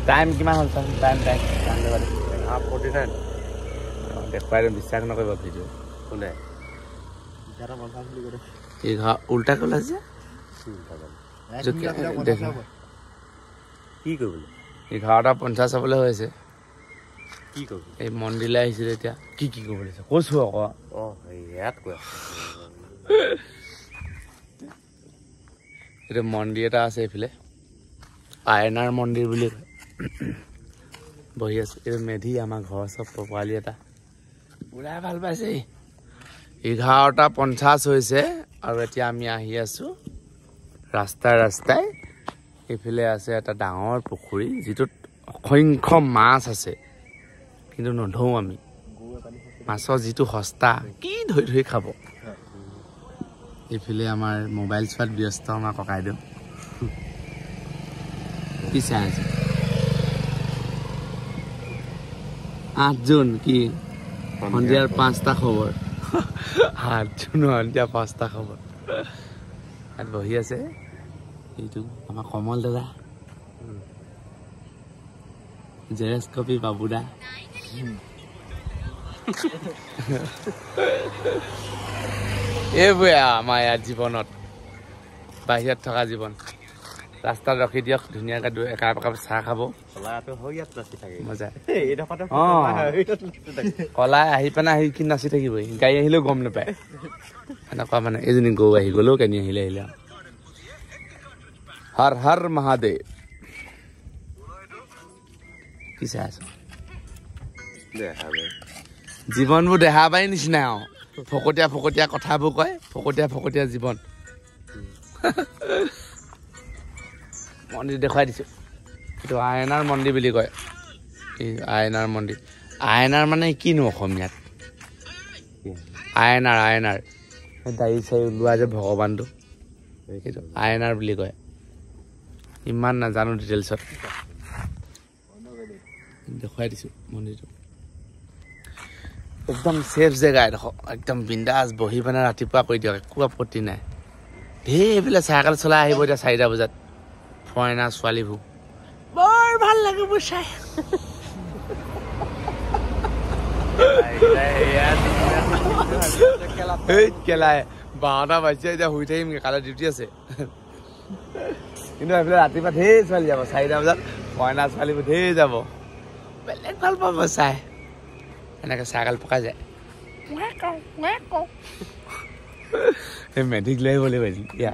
time কিমান হ'ল চাচোন টাইম দেখুৱাই দিম বিশ্বাস নকৰিব ভিডিঅ' কোনে উল্টা ক'লা যে কি কৰিবলৈ 11:50 চাবলৈ হৈছে কি কৰিব এই মন্দিৰলৈ আহিছিল এতিয়া কি কৰিব লাগিছে কৈছো আকৌ ইয়াত কৈ এইটো মন্দিৰ এটা আছে এইফালে আইনাৰ মন্দিৰ বুলি কয় বহি আছে এইটো মেধি আমাৰ ঘৰৰ চব পোৱালি এটা পুৰা ভাল পাইছে 11:50 হৈছে আৰু এতিয়া আমি আহি আছো ৰাস্তাই এইফালে আছে এটা ডাঙৰ পুখুৰী যিটোত অসংখ্য মাছ আছে কিন্তু নধৰো আমি মাছৰ যিটো সস্তা কি ধৰি খাব এইফালে আমাৰ মোবাইল চোৱাত ব্যস্ত আমাৰ ককাইদেউ কি চাই আছে 8 জুন কি সন্ধিয়াৰ 5টা খবৰ 8 জুন সন্ধিয়া 5টা খবৰ ইয়াত বহি আছে এইটো আমাৰ কমল দাদা জেৰেক্স কপি বাবুদা এইবোৰে আমাৰ ইয়াত জীৱনত বাহিৰত থকা জীৱন ৰাস্তাত ৰখি দিয়ক ধুনীয়াকৈ একাপ চাহ খাব মজা কলাই আহি পেলাই আহি কি নাচি থাকিবই গাড়ী আহিলেও গম নাপায় এনেকুৱা মানে এজনী গৰু আহি গ'লেও কেনি আহিলে হৰ হৰ মহাদেৱ কি চাই আছো জীৱনবোৰ দেখা পাই নিচিনা আৰু ফকতীয়া কথাবোৰ কয় ফকতীয়া জীৱন মন্দিৰ দেখুৱাই দিছো এইটো আইনাৰ মন্দিৰ বুলি কয় এই আইনাৰ মন্দিৰ আইনাৰ মানে কিনো অসমীয়াত আইনাৰ দাড়ি চাৰি ওলোৱা যে ভগৱানটো সেইটো আইনাৰ বুলি কয় ইমান নাজানো ডিটেইলছত দেখুৱাই দিছো মন্দিৰটো একদম ছেফ জেগা এডোখৰ একদম বিন্দাছ বহি পেলাই ৰাতিপুৱা কৰি দিয়ক একো আপত্তি নাই ঢেৰ এইফালে চাইকেল চলাই আহিব এতিয়া 4টা বজাত ফৰেনাৰ ছোৱালীবোৰ বৰ ভাল লাগিব চাই কেলাই 12টা বাজিছে এতিয়া শুই থাকিম কাইলৈ ডিউটি আছে কিন্তু এইফালে ৰাতিপুৱা ঢেৰ ছোৱালী যাব 4টা বজাত ফৰেনাৰ ছোৱালীবোৰ ঢেৰ যাব বেলেগ ভাল পাব চাই এনেকৈ চাইকেল পকাই যায় এই মেধিক লৈ আহিব লাগিব এতিয়া